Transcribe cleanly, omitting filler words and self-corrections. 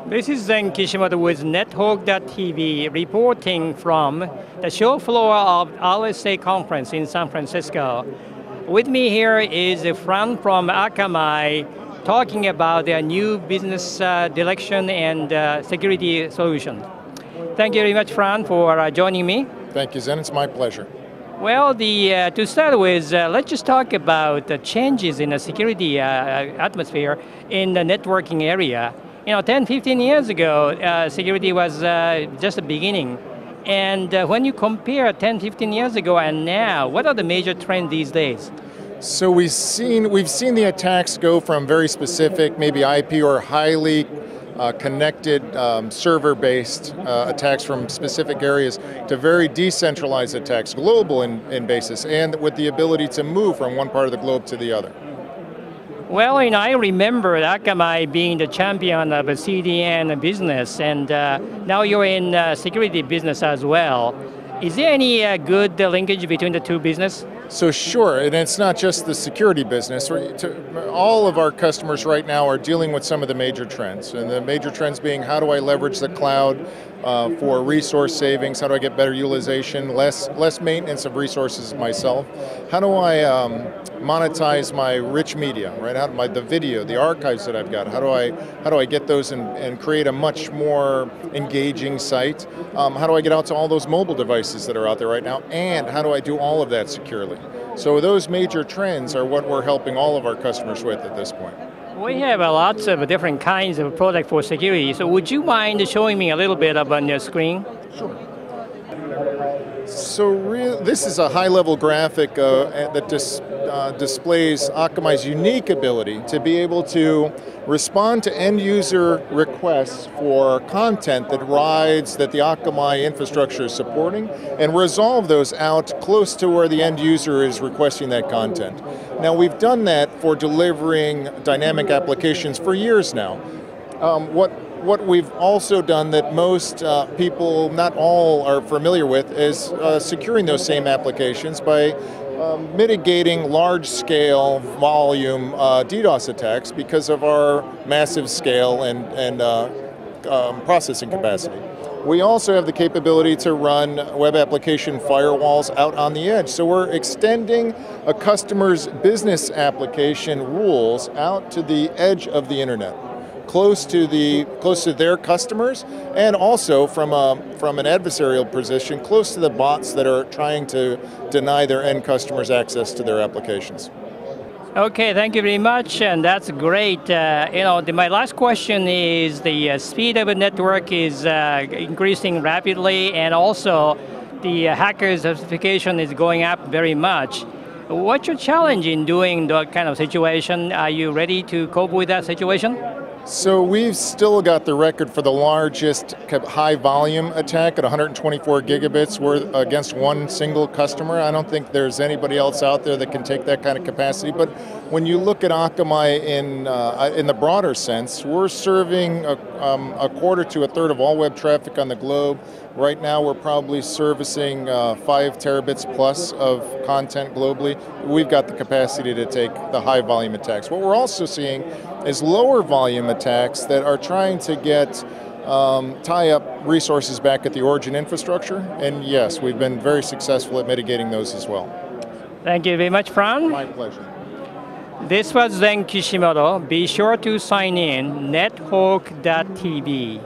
This is Zen Kishimoto with NetHawk.tv reporting from the show floor of RSA conference in San Francisco. With me here is Fran from Akamai talking about their new business direction and security solution. Thank you very much, Fran, for joining me. Thank you, Zen. It's my pleasure. Well, to start with, let's just talk about the changes in the security atmosphere in the networking area. 10, 15 years ago, security was just the beginning. And when you compare 10, 15 years ago and now, what are the major trends these days? So we've seen the attacks go from very specific, maybe IP or highly connected server-based attacks from specific areas to very decentralized attacks, global in basis, and with the ability to move from one part of the globe to the other. Well, I remember Akamai being the champion of a CDN business, and now you're in security business as well. Is there any good linkage between the two businesses? So sure, and it's not just the security business. All of our customers right now are dealing with some of the major trends, and the major trends being how do I leverage the cloud for resource savings, how do I get better utilization, less maintenance of resources myself, how do I monetize my rich media, right? The video, the archives that I've got, how do I get those and create a much more engaging site? How do I get out to all those mobile devices that are out there right now, and how do I do all of that securely? So those major trends are what we're helping all of our customers with at this point. We have lots of different kinds of products for security, so would you mind showing me a little bit up on your screen? Sure. So this is a high-level graphic that displays Akamai's unique ability to be able to respond to end-user requests for content that the Akamai infrastructure is supporting and resolve those out close to where the end user is requesting that content. Now, we've done that for delivering dynamic applications for years now. What we've also done that most people, not all, are familiar with is securing those same applications by mitigating large-scale volume DDoS attacks because of our massive scale and processing capacity. We also have the capability to run web application firewalls out on the edge. So we're extending a customer's business application rules out to the edge of the internet, close to their customers, and also from an adversarial position, close to the bots that are trying to deny their end customers access to their applications. Okay, thank you very much, and that's great. My last question is the speed of a network is increasing rapidly, and also the hacker certification is going up very much. What's your challenge in doing that kind of situation? Are you ready to cope with that situation? So we've still got the record for the largest high volume attack at 124 gigabits against one single customer. I don't think there's anybody else out there that can take that kind of capacity. But when you look at Akamai in the broader sense, we're serving a quarter to a third of all web traffic on the globe. Right now we're probably servicing 5 terabits plus of content globally. We've got the capacity to take the high volume attacks. What we're also seeing is lower volume attacks that are trying to tie up resources back at the origin infrastructure. And yes, we've been very successful at mitigating those as well. Thank you very much, Fran. My pleasure. This was Zen Kishimoto. Be sure to sign in, NetHawk.tv.